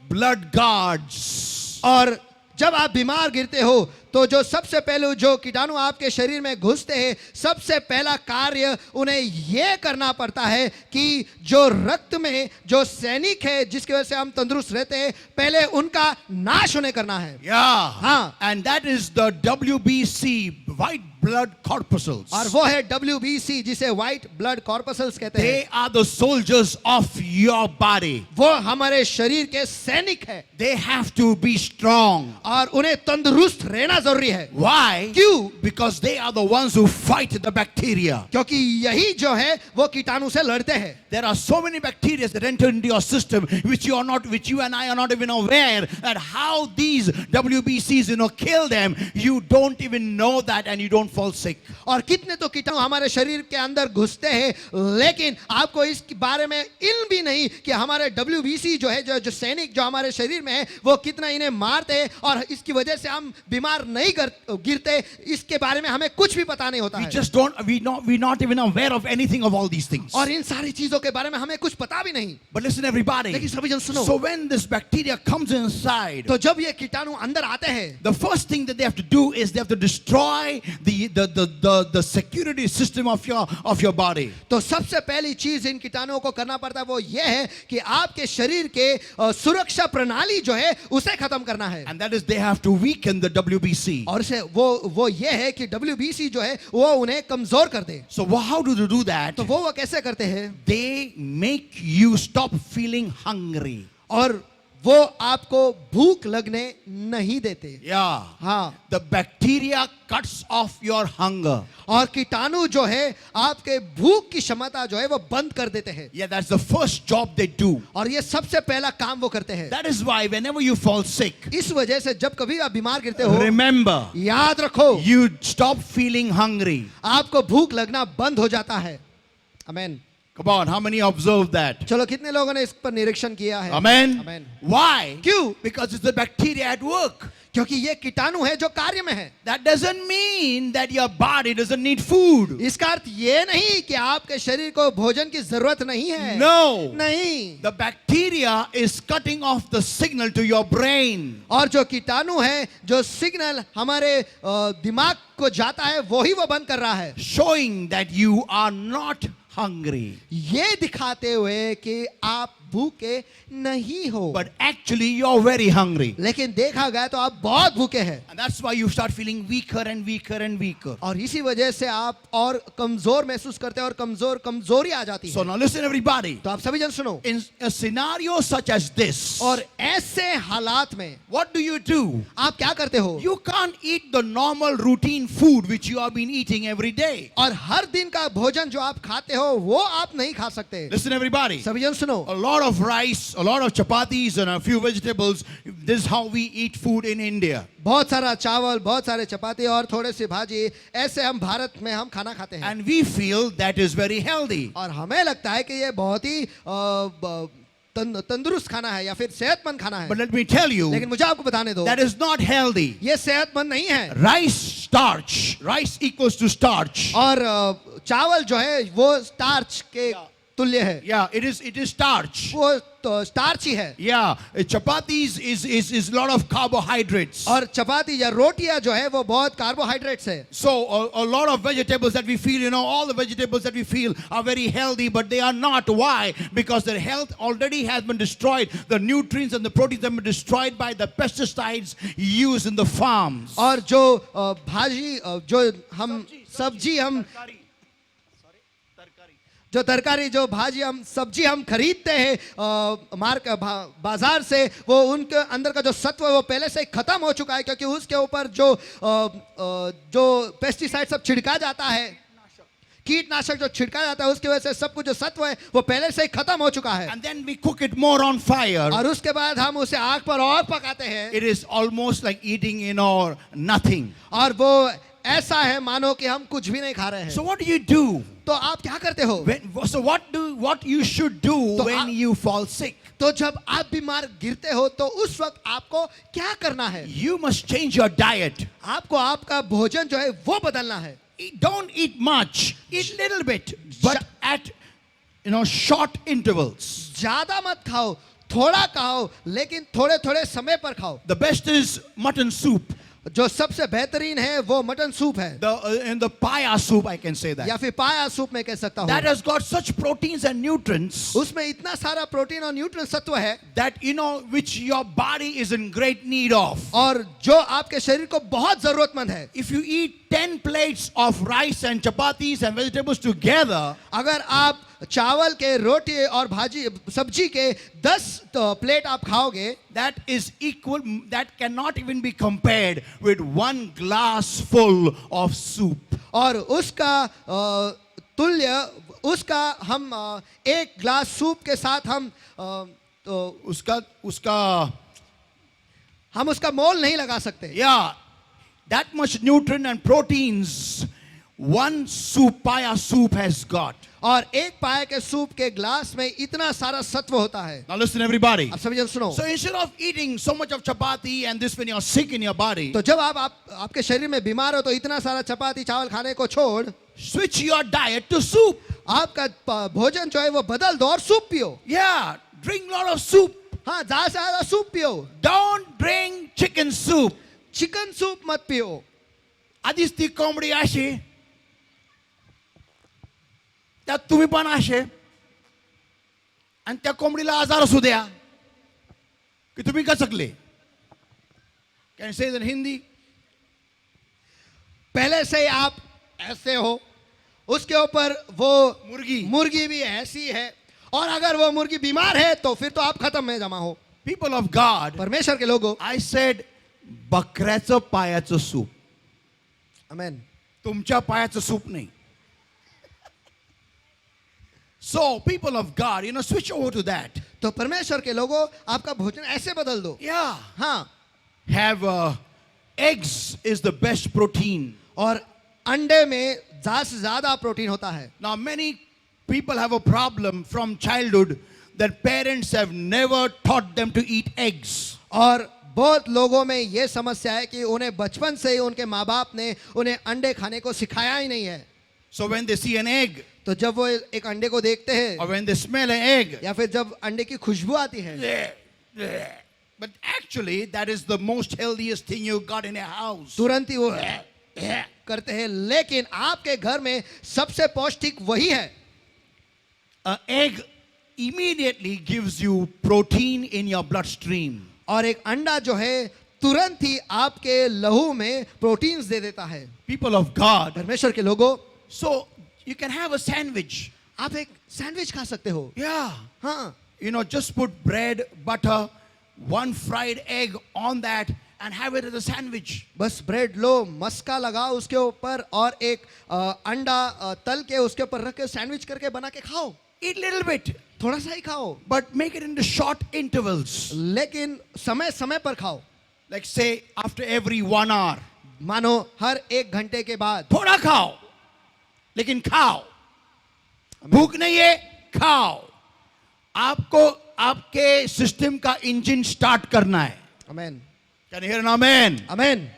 blood guards. और जब आप बीमार गिरते हो तो जो सबसे पहले जो कीटाणु आपके शरीर में घुसते हैं, सबसे पहला कार्य उन्हें यह करना पड़ता है कि जो रक्त में जो सैनिक है जिसकी वजह से हम तंदुरुस्त रहते हैं, पहले उनका नाश होने करना है। Yeah. हाँ। And that is the WBC, white blood corpuscles. और वो है WBC जिसे व्हाइट ब्लड कॉर्पसल्स कहते हैं। They are the soldiers of your body. वो हमारे शरीर के सैनिक है, They have to be strong. और उन्हें तंदुरुस्त रहना जरूरी है। Why? क्यों? Because they are the ones who fight the bacteria. क्योंकि यही जो है वो कीटाणु से लड़ते हैं। There are so many bacteria that enter into your system, which you and I are not even aware that how these WBCs, kill them. You don't even know that, and you don't fall sick. और कितने तो कीटाणु हमारे शरीर के अंदर घुसते हैं, लेकिन आपको इस बारे में इल्म भी नहीं कि हमारे WBC जो है, जो सैनिक जो हमारे शरीर में है, वो कितना इन्हें मारते हैं और इसकी वजह से हम बीमार नहीं गिरते, इसके बारे में हमें कुछ भी पता नहीं होता We है। just don't, we're not even aware of anything of all these things. और इन सारी चीजों के बारे में हमें कुछ पता भी नहीं। But listen, everybody. लेकिन सभी जन सुनो, So when this bacteria comes inside, तो जब ये कीटाणु अंदर आते हैं, the first thing that they have to do is they have to destroy the security system of your body. तो सबसे पहली चीज इन कीटाणुओं को करना पड़ता है वो ये है कि आपके शरीर के सुरक्षा प्रणाली जो है उसे खत्म करना है। And that is they have to weaken the WBC. और इसे वो ये है कि WBC जो है वो उन्हें कमजोर कर दे। So how do they do that? तो वो कैसे करते हैं? They make you stop feeling hungry. और वो आपको भूख लगने नहीं देते। Yeah. हाँ, The bacteria cuts off your hunger. और कीटाणु जो है आपके भूख की क्षमता जो है वो बंद कर देते हैं। Yeah, that's the first job they do. और ये सबसे पहला काम वो करते हैं। That is why whenever you fall sick, इस वजह से जब कभी आप बीमार गिरते हो, remember, याद रखो, you stop feeling hungry. आपको भूख लगना बंद हो जाता है। आमेन। Come on, how many observe that? चलो, कितने लोगों ने इस पर निरीक्षण किया है? Amen. Amen. Why? क्यों? Because it's the bacteria at work. क्योंकि ये कीटाणु है जो कार्य में है। That doesn't mean that your body doesn't need food. इसका अर्थ ये नहीं कि आपके शरीर को भोजन की जरूरत नहीं है। No. नहीं। The bacteria is cutting off the signal to your brain. और जो कीटाणु है, जो सिग्नल हमारे दिमाग को जाता है, वो ही वो बंद कर रहा है, Showing that you are not hungry. ये दिखाते हुए कि आप भूखे नहीं हो। But actually you're very hungry. लेकिन देखा गया तो आप बहुत भूखे हैं। And that's why you start feeling weaker and weaker and weaker. और इसी वजह से आप और कमजोर महसूस करते हैं और कमजोरी आ जाती है। So now listen everybody. तो आप सभी जन सुनो, In a scenario such as this, और ऐसे हालात में what do? आप क्या करते हो? You can't eat the normal routine food which you have been eating every day. और हर दिन का भोजन जो आप खाते हो वो आप नहीं खा सकते। Listen everybody. सभी जन सुनो, A lot of rice, a lot of chapatis and a few vegetables. This is how we eat food in India. बहुत सारा चावल, बहुत सारे चपाती और थोड़े से भाजी, ऐसे हम भारत में हम खाना खाते हैं। And we feel that is very healthy. और हमें लगता है कि ये बहुत ही तंदुरुस्त खाना है या फिर सेहतमंद खाना है। But let me tell you, लेकिन मुझे आपको बताने दो, that is not healthy. ये सेहतमंद नहीं है। Rice starch. Rice equals to starch. और चावल जो है वो स्टार्च के तुल्य है। Yeah, it is starch. वो तो स्टार्च ही है। Yeah, chapatis is a lot of carbohydrates. और चपाती या रोटियां जो है वो बहुत कार्बोहाइड्रेट्स है। So a lot of vegetables that we feel, all the vegetables that we feel are very healthy, but they are not. Why? Because their health already has been destroyed. The nutrients and the proteins have been destroyed by the pesticides used in the farms. और जो भाजी जो हम सब्जी हम जो तरकारी जो भाजी हम सब्जी हम खरीदते हैं बाजार से, वो उनके अंदर का जो सत्व है वो पहले से ही खत्म हो चुका है, क्योंकि उसके ऊपर जो पेस्टिसाइड सब छिड़का जाता है, कीटनाशक जो छिड़का जाता है, उसकी वजह से सब कुछ जो सत्व है वो पहले से ही खत्म हो चुका है। And then we cook it more on fire. और उसके बाद हम उसे आग पर और पकाते हैं। It is almost like eating, nothing. और वो ऐसा है मानो कि हम कुछ भी नहीं खा रहे हैं। So what do you do? तो आप क्या करते हो? So what you should do when you fall sick? तो जब आप बीमार गिरते हो तो उस वक्त आपको क्या करना है? You must change your diet. आपको आपका भोजन जो है वो बदलना है। Don't eat much. Eat little bit, but at short intervals. ज्यादा मत खाओ, थोड़ा खाओ, लेकिन थोड़े थोड़े समय पर खाओ। The best is mutton soup. जो सबसे बेहतरीन है वो मटन सूप है, The paya soup, I can say that. या फिर पाया सूप में कह सकता हूँ। That has got such proteins and nutrients उसमें इतना सारा प्रोटीन और न्यूट्रिएंट सत्व है that which your body is in great need of. और जो आपके शरीर को बहुत जरूरतमंद है। If you eat 10 plates of rice and chapatis and vegetables together, अगर आप चावल के, रोटी और भाजी सब्जी के 10 प्लेट आप खाओगे, that is equal, that cannot even be compared with 1 glass full of soup. और उसका तुल्य उसका हम 1 ग्लास सूप के साथ हम उसका उसका मोल नहीं लगा सकते। Yeah, that much nutrient and proteins one soup, paya soup has got. और एक पाए के सूप के ग्लास में इतना सारा सत्व होता है। Now listen everybody. अब सभी जन सुनो। So instead of eating so much of chapati and this when you're sick in your body, तो जब आपके शरीर में बीमार हो तो इतना सारा चपाती चावल खाने को छोड़ switch your diet to soup. आपका भोजन जो है वो बदल दो और सूप पियो। Yeah, drink lot of soup. हाँ, ज्यादा से ज्यादा सूप पियो। Don't drink chicken soup. Chicken soup मत पियो। आधीच ती कोंबडी अशी, त्यात तुम्ही पण असे, आणि त्या कोंबडीला आजार असू द्या की तुम्ही गचकले. Can say that in Hindi? पहले से आप ऐसे हो, उसके ऊपर वो मुर्गी भी ऐसी है, और अगर वो मुर्गी बीमार है तो फिर तो आप खत्म में जमा हो। People of God, परमेश्वर के लोगों, I said बकऱ्याचं पायाचं सूप, आमेन। तुमच्या पायाचं सूप नाही. So people of God, switch over to that. तो परमेश्वर के लोगों, आपका भोजन ऐसे बदल दो। Yeah. हाँ, Have eggs is the best protein. और अंडे में ज्यादा से ज्यादा प्रोटीन होता है। Now many people have a problem from childhood that parents have never taught them to eat eggs. और बहुत लोगों में ये समस्या है कि उन्हें बचपन से ही उनके माँ बाप ने उन्हें अंडे खाने को सिखाया ही नहीं है। So when they see an egg, तो जब वो एक अंडे को देखते हैं, or when they smell an egg, या फिर जब अंडे की खुशबू आती है, but actually that is the most healthiest thing you got in a house. तुरंत ही वो करते हैं, लेकिन आपके घर में सबसे पौष्टिक वही है। An egg immediately gives you protein in your bloodstream. और एक अंडा जो है तुरंत ही आपके लहू में प्रोटीन्स दे देता है। People of God, परमेश्वर के लोगों, so you can have a sandwich. आप एक सैंडविच खा सकते हो। Yeah. हाँ, Just put bread, butter, one fried egg on that and have it as a sandwich. बस ब्रेड लो, मस्का लगाओ उसके ऊपर और एक अंडा तल के उसके ऊपर रख के सैंडविच करके बना के खाओ। Eat little bit, थोड़ा सा ही खाओ, but make it into short intervals. लेकिन समय समय पर खाओ। Like say after every 1 hour. मानो हर 1 घंटे के बाद। थोड़ा खाओ, लेकिन खाओ। भूख नहीं है, खाओ। आपको आपके सिस्टम का इंजन स्टार्ट करना है। आमेन। Can you hear an amen? Amen.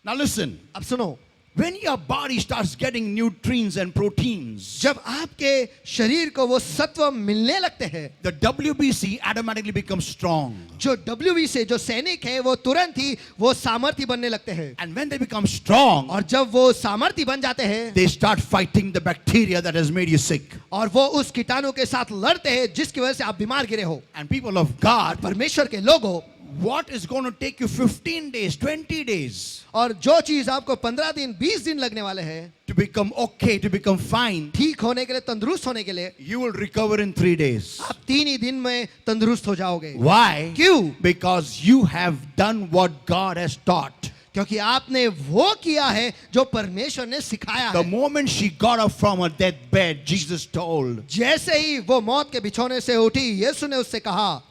Now listen. अब सुनो, When your body starts getting nutrients and proteins, जब आपके शरीर को वो सत्व मिलने लगते हैं, the WBC automatically becomes strong. जो WB से जो सैनिक है वो तुरंत ही वो सामर्थी बनने लगते हैं। And when they become strong, और जब वो सामर्थी बन जाते हैं, they start fighting the bacteria that has made you sick. और वो उस कीटाणु के साथ लड़ते हैं जिसकी वजह से आप बीमार गिरे हो। And people of God, परमेश्वर के लोगों, what is going to take you 15 days, 20 days और जो चीज आपको 15 दिन 20 दिन लगने वाले हैं to become okay, to become fine, ठीक होने के लिए, तंदुरुस्त होने के लिए, you will recover in 3 days. आप 3 ही दिन में तंदुरुस्त हो जाओगे। Why? क्यों? Because you have done what God has taught. क्योंकि आपने वो किया है जो परमेश्वर ने सिखाया The है। moment she got up from her deathbed, Jesus told, जैसे ही वो मौत के बिछौने से उठी, यीशु ने उससे कहा,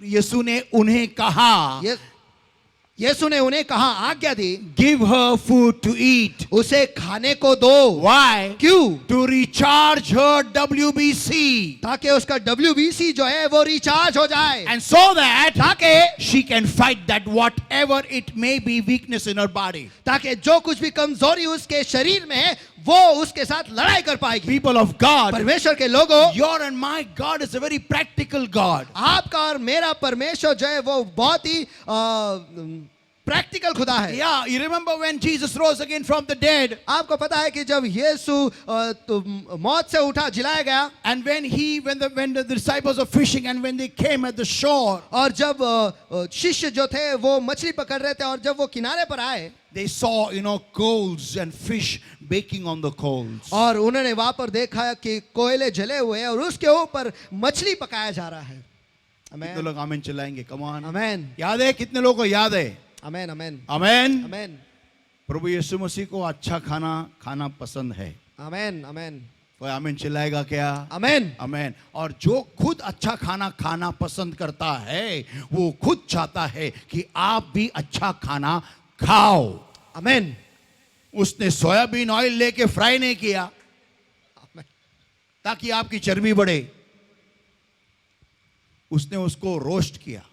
यीशु ने उन्हें कहा, यीशु ने उन्हें कहा, आज्ञा दी, give her food to eat. उसे खाने को दो। Why? क्यों? To recharge her WBC. ताकि उसका WBC जो है वो रिचार्ज हो जाए, And so that ताकि she can fight that whatever it may be weakness in her body. ताकि जो कुछ भी कमजोरी उसके शरीर में है वो उसके साथ लड़ाई कर पाएगी। People of God, परमेश्वर के लोगों, your and my God is a very practical God. आपका और मेरा परमेश्वर जो है वो बहुत ही प्रैक्टिकल खुदा है। Yeah, you remember when Jesus rose again from the dead, आपको पता है कि जब यीशु मौत से उठा, जिलाया गया, and when the disciples were fishing and when they came at the shore, और जब शिष्य जो थे वो मछली पकड़ रहे थे और जब वो किनारे पर आए, they saw coals and fish baking on the coals. और उन्होंने वहां पर देखा कि कोयले जले हुए हैं और उसके ऊपर मछली पकाया जा रहा है। कितने लोग आमीन चिल्लाएंगे? Come on. आमेन, याद है? कितने लोगों को याद है? आमेन, आमेन, आमेन. आमेन, प्रभु यीशु मसीह को अच्छा खाना खाना पसंद है। आमेन, आमेन, कोई आमीन चिल्लाएगा क्या? आमेन। आमेन। और जो खुद अच्छा खाना खाना पसंद करता है वो खुद चाहता है कि आप भी अच्छा खाना खाओ। आमेन। उसने सोयाबीन ऑयल लेके फ्राई नहीं किया आमेन। ताकि आपकी चर्बी बढ़े, उसने उसको रोस्ट किया,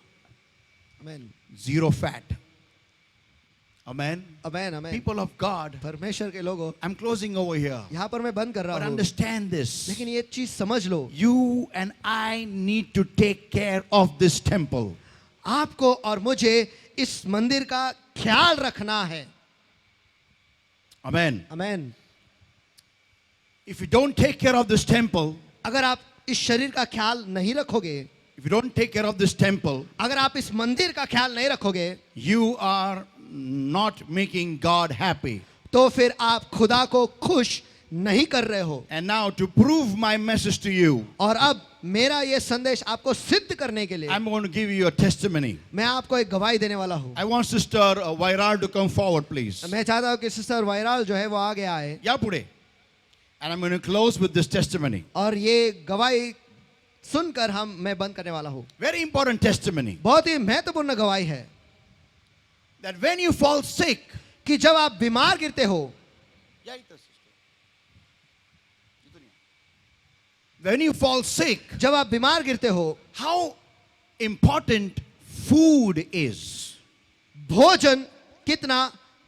amen. Zero fat. Amen. Amen. Amen. People of God, परमेश्वर के लोगों, I'm closing over here. यहाँ पर मैं बंद कर But रहा हूँ, understand this. लेकिन ये चीज समझ लो, You and I need to take care of this temple. आपको और मुझे इस मंदिर का ख्याल रखना है। Amen. Amen. If you don't take care of this temple, अगर आप इस शरीर का ख्याल नहीं रखोगे, if you don't take care of this temple, अगर आप इस मंदिर का ख्याल नहीं रखोगे, you are not making God happy. तो फिर आप खुदा को खुश नहीं कर रहे हो। And now to prove my message to you, और अब मेरा ये संदेश आपको सिद्ध करने के लिए I'm going to give you a testimony. मैं आपको एक गवाही देने वाला हूँ। I want Sister Vairal to come forward, please. मैं चाहता हूँ कि सिस्टर वायरल जो है वो आगे आए, या पुढे. And I'm going to close with this testimony. और ये गवाही सुनकर मैं बंद करने वाला हूँ। Very important testimony. बहुत ही महत्वपूर्ण गवाही है That when you fall sick, कि जब आप बीमार गिरते हो, when you fall sick, जब आप बीमार गिरते हो, how important food is. भोजन कितना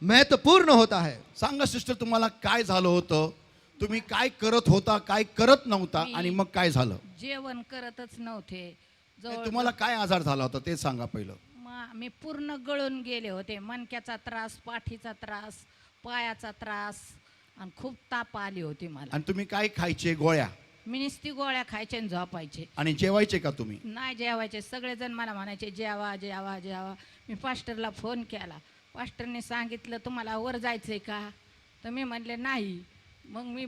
महत्वपूर्ण होता है। सांगा सिस्टर, तुम्हाला काय झालं होतं, तुम्ही काय करत होता, काय करत नव्हता, आणि मग काय झालं? जेवण करतच नव्हते जवळ तुम्हाला काय आजार झाला होता ते सांगा पहिलं. मी पूर्ण गळून गेले होते, मणक्याचा त्रास, पाठीचा त्रास, पायाचा त्रास आणि खूप ताप आली होती मला. आणि तुम्ही काय खायचे? गोळ्या मी नुसती गोळ्या खायचे आणि झोपायचे, आणि जेवायचे का तुम्ही? नाही जेवायचे. सगळेजण मला म्हणायचे जेवा जेवा जेवा. मी पास्टरला फोन केला, पास्टरने सांगितलं तुम्हाला वर जायचंय का, तर मी म्हणले नाही. मग मी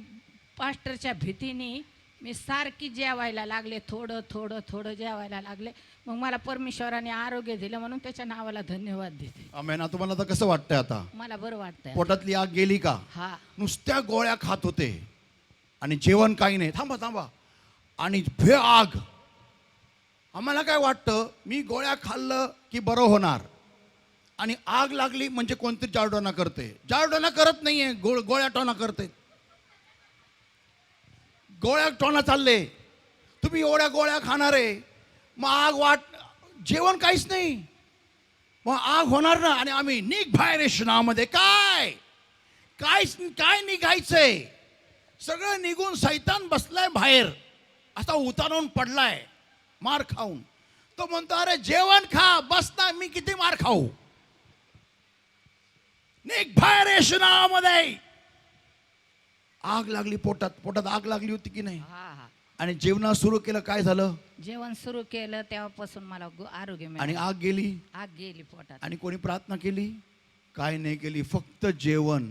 पास्टरच्या भीतीने मी सारखी जेवायला लागले, थोडं थोडं थोडं जेवायला लागले. मग मला परमेश्वराने आरोग्य दिलं म्हणून त्याच्या नावाला धन्यवाद देते. आमेन. आता तुम्हाला आता कसं वाटतंय? आता मला बरं वाटतंय. पोटातली आग गेली का? हा, नुसत्या गोळ्या खात होते आणि जेवण काही नाही. थांबा थांबा. आणि भे आग. आम्हाला काय वाटतं, मी गोळ्या खाल्लं की बरं होणार, आणि आग लागली म्हणजे कोणतरी जारडोना करते. जारडोना करत नाहीये, गोळ्या टोना करते. गोळ्या टोना चालले, तुम्ही एवढ्या गोळ्या खाणारे, मग आग जेवण काहीच नाही, मग आग होणार ना. आणि आम्ही निघ बाहेर येशूनामध्ये. काय काय निघायचंय? सगळं निघून सैतान बसलाय बाहेर, असा उतारून पडलाय मार खाऊन. तो म्हणतो अरे जेवण खा, बस ना, मी किती मार खाऊ, निघ बाहेर येशूनामध्ये. आग लागली पोटात आग लागली होती की नाही? हा, हा. आणि जेवण सुरू केलं, काय झालं? जेवण सुरू केलं तेव्हापासून मला आरोग्य आणि मिळालं. आग गेली. आग गेली पोटात. आणि कोणी प्रार्थना केली? काय नाही केली, फक्त जेवण.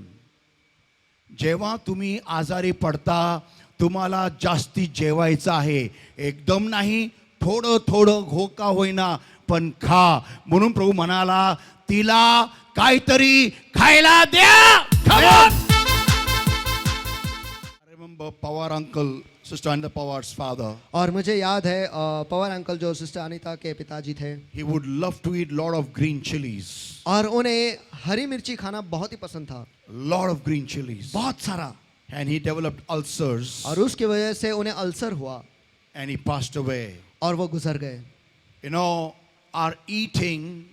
जेव्हा तुम्ही आजारी पडता, तुम्हाला जास्ती जेवायचं आहे, एकदम नाही, थोडं थोडं घोका होईना पण खा. म्हणून प्रभू म्हणाला, तिला काहीतरी खायला द्या. Come on! I remember Pawar uncle, Sister Anita Pawar's father. और मुझे याद है पवार अंकल जो सिस्टर अनीता के पिताजी थे, He would love to eat lot of green chilies. और उन्हें हरी मिर्ची खाना बहुत ही पसंद था, Lot of green chilies. बहुत सारा। And he developed ulcers. और उसकी वजह से उन्हें अल्सर हुआ And he passed away. और वो गुजर गए। You know, our eating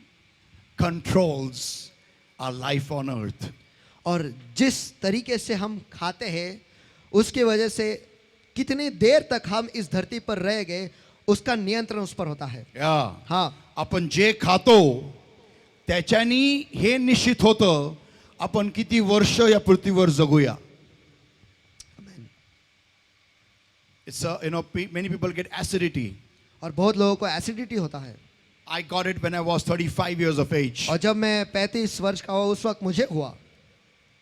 controls our life on earth. और जिस तरीके से हम खाते हैं उसकी वजह से कितनी देर तक हम इस धरती पर रह गए, उसका नियंत्रण उस पर होता है। Yeah. हाँ, आपण जे खातो त्याच्यानी हे निश्चित होतं आपण किती वर्ष या पृथ्वीवर जगूया. It's many people get acidity. और बहुत लोगों को एसिडिटी होता है। I got it when I was 35 years of age. और जब मैं 35 वर्ष का हुआ उस वक्त मुझे हुआ,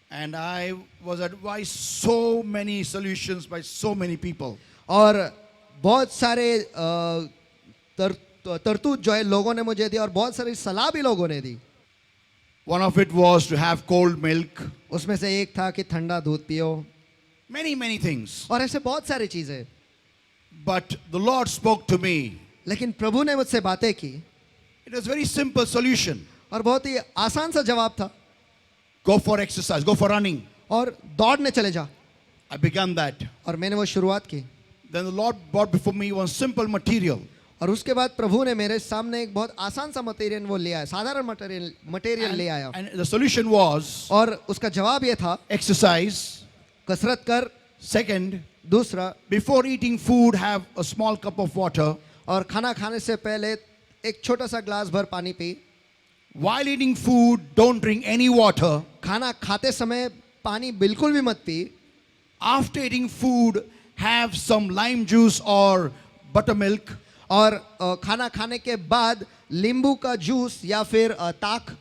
And I was advised so many solutions by so many people. और बहुत सारे तरतूद जो है लोगों ने मुझे दी और बहुत सारी सलाह भी लोगों ने दी। One of it was to have cold milk. उसमें से एक था कि ठंडा दूध पियो, Many things. और ऐसे बहुत सारी चीजें। But the Lord spoke to me. लेकिन प्रभु ने मुझसे बातें की It was very simple solution. और बहुत ही आसान सा जवाब था। Go for exercise, go for running. और दौड़ने चले जा। I began that. और मैंने वो शुरुआत की। Then the Lord brought before me one simple material. और उसके बाद प्रभु ने मेरे सामने एक बहुत आसान सा मटेरियल वो ले आया, साधारण मटेरियल ले आया। And the solution was और उसका जवाब ये था, exercise. कसरत कर। Second, दूसरा, before eating food, have a small cup of water. और खाना खाने से पहले एक छोटा सा ग्लास भर पानी P. While eating food, don't drink any water. खाना खाते समय पानी बिल्कुल भी मत P. After eating food, have some lime juice or buttermilk. और खाना खाने के बाद नींबू का जूस या फिर ताक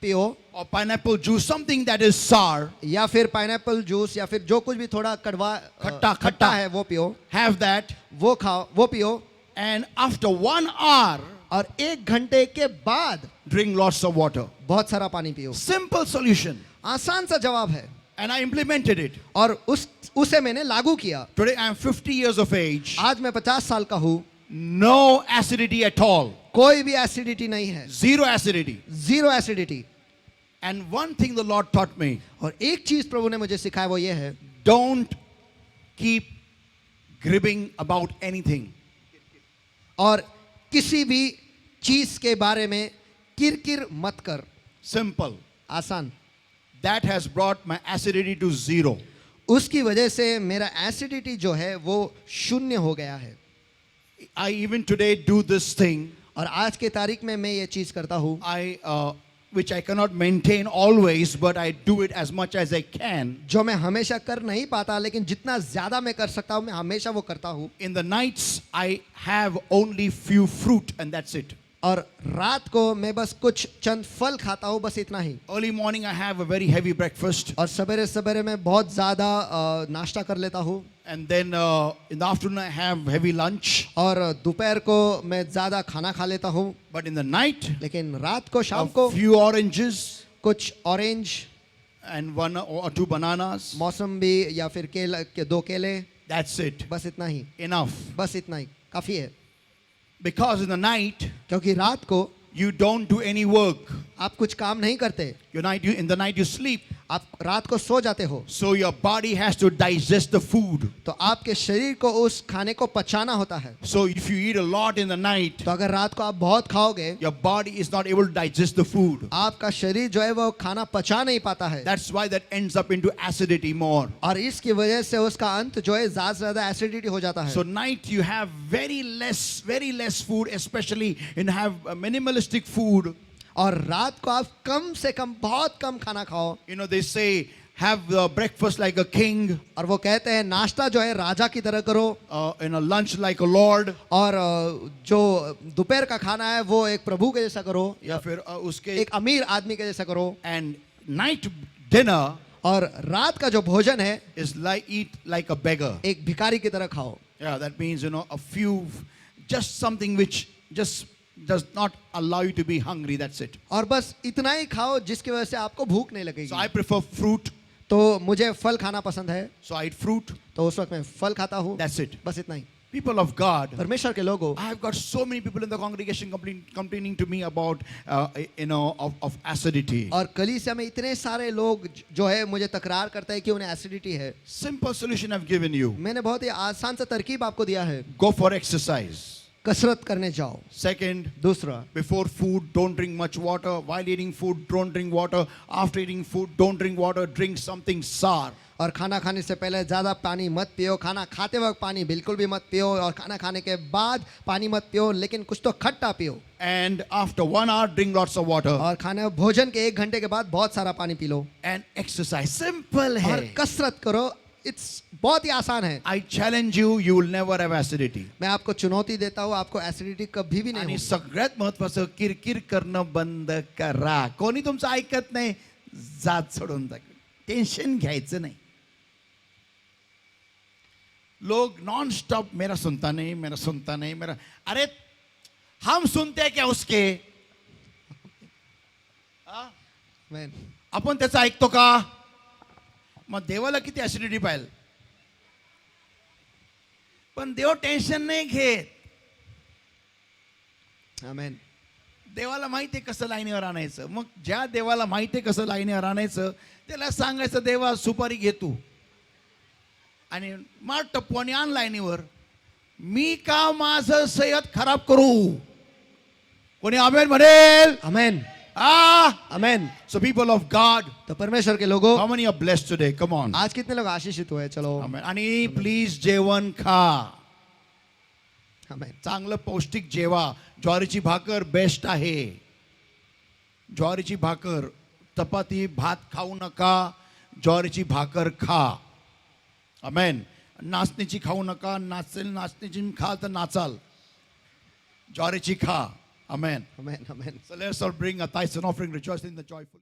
पियो, Or pineapple juice, something that is sour. या फिर पाइनएप्पल जूस, या फिर जो कुछ भी थोड़ा कड़वा खट्टा खट्टा है वो पियो, Have that. वो खाओ, वो पियो। And after 1 hour, और 1 घंटे के बाद drink lots of water. बहुत सारा पानी पियो। Simple solution. आसान सा जवाब है And I implemented it. और उसे मैंने लागू किया। Today I am 50 years of age. आज मैं 50 साल का हूँ, No acidity at all. कोई भी एसिडिटी नहीं है, Zero acidity. Zero acidity. And one thing the Lord taught me, और एक चीज प्रभु ने मुझे सिखाया वो ये है, don't keep gripping about anything. और किसी भी चीज के बारे में किरकिर मत कर। Simple. आसान। That has brought my acidity to 0. उसकी वजह से मेरा एसिडिटी जो है वो शून्य हो गया है। I even today do this thing. और आज के तारीख में मैं ये चीज करता हूँ, Which I cannot maintain always, but I do it as much as I can. जो मैं हमेशा कर नहीं पाता, लेकिन जितना ज्यादा मैं कर सकता हूँ मैं हमेशा वो करता हूँ। In the nights, I have only few fruit and that's it. और रात को मैं बस कुछ चंद फल खाता हूँ, बस इतना ही। Early morning, I have a very heavy breakfast. और सवेरे सवेरे मैं बहुत ज़्यादा नाश्ता कर लेता हूँ। And then in the afternoon, I have heavy lunch. और दोपहर को मैं ज़्यादा खाना खा लेता हूँ। But in the night, लेकिन रात को, शाम को a few oranges कुछ ऑरेंज, and 1 or 2 bananas. मौसम्बी या फिर केला के 2 केले, That's it. बस इतना ही, Enough. बस इतना ही काफ़ी है। Because in the night, क्योंकि रात को you don't do any work. आप कुछ काम नहीं करते, In the night, you sleep. आप रात को सो जाते हो, So your body has to digest the food. तो आपके शरीर को उस खाने को पचाना होता है। So if you eat a lot in the night, तो अगर रात को आप बहुत खाओगे, your body is not able to digest the food. आपका शरीर जो है वो खाना पचा नहीं पाता है, That's why that ends up into acidity more. और इसकी वजह से उसका अंत जो है ज़्यादा से ज़्यादा एसिडिटी हो जाता है। So night you have very less food, especially in have minimalistic food. और रात को आप कम से कम, बहुत कम खाना खाओ। You know, they say have breakfast like a king, और वो कहते हैं नाश्ता जो है राजा की तरह करो, lunch like a lord, और जो दोपहर का खाना है वो एक प्रभु के जैसा करो, या फिर उसके एक अमीर आदमी के जैसा करो। and night dinner और रात का जो भोजन है is like eat like a beggar. एक भिखारी की तरह खाओ। Yeah, that means, you know, a few, just something which just does not allow you to be hungry. That's it. और बस इतना ही खाओ जिसकी वजह से आपको भूख नहीं लगेगी। So I prefer fruit. तो मुझे फल खाना पसंद है, So I eat fruit. तो उस वक्त मैं फल खाता हूँ। That's it. बस इतना ही। People of God, परमेश्वर के लोगों, I have got so many people in the congregation complaining to me about, of acidity. और कलीसिया में इतने सारे लोग जो है मुझे तकरार करते हैं कि उन्हें एसिडिटी है। Simple solution I've given you. मैंने बहुत ही आसान सा तरकीब आपको दिया है, Go for exercise. कसरत करने जाओ। Second, दूसरा, before food, don't drink much water. While eating food, don't drink water. After eating food, don't drink water. Drink something sour. और खाना खाने से पहले ज़्यादा पानी मत पियो, खाना खाते वक्त पानी बिल्कुल भी मत पियो, और खाना खाने के बाद पानी मत पियो, लेकिन कुछ तो खट्टा पियो। And after 1 hour, drink lots of water. और खाना भोजन के 1 घंटे के बाद बहुत सारा पानी P low. And exercise. Simple और है. कसरत करो, इट्स बहुत ही आसान है। I challenge you, you will never have acidity. मैं आपको चुनौती देता हूँ, आपको एसिडिटी कभी भी नहीं आणि होगी। सगळ्यात महत्वाचं किरकिर करणं बंद करा. कोणी तुमचं ऐकत नाही, जात सोडून टाक. टेन्शन घ्यायचं नाही. लोग नॉन स्टॉप मेरा सुनता नहीं, मेरा, अरे हम सुनते हैं क्या उसके? मैं आपण त्याचं ऐकतो का? मग देवाला किती ऍसिडिटी पाहिजे? पण देव टेन्शन नाही घेत. आमेन। देवाला माहिती आहे कसं लाईनीवर आणायचं. मग ज्या देवाला माहिती आहे कसं लाईनीवर आणायचं त्याला सांगायचं, देवा सुपारी घे तू आणि मार टप्पू आणि आण लाईनीवर. मी का माझं सेहत खराब करू? कोणी आमेन म्हणेल? आमेन, Ah, amen. so people of God, तो परमेश्वर के लोगों, how many are blessed today? Come on. आज कितने लोग आशीषित हुए? चलो Amen. आणि प्लीज जेवण खा, आमेन. चांगलं पौष्टिक जेवा. ज्वारीची भाकर बेस्ट आहे. ज्वारीची भाकर, चपाती भात खाऊ नका, ज्वारीची भाकर खा. आमेन. नाचणीची खाऊ नका, नाचणीची खा तर नाचाल, ज्वारीची खा. Amen. Amen, amen. So let's all bring a tithes and offering, rejoicing in the joyful.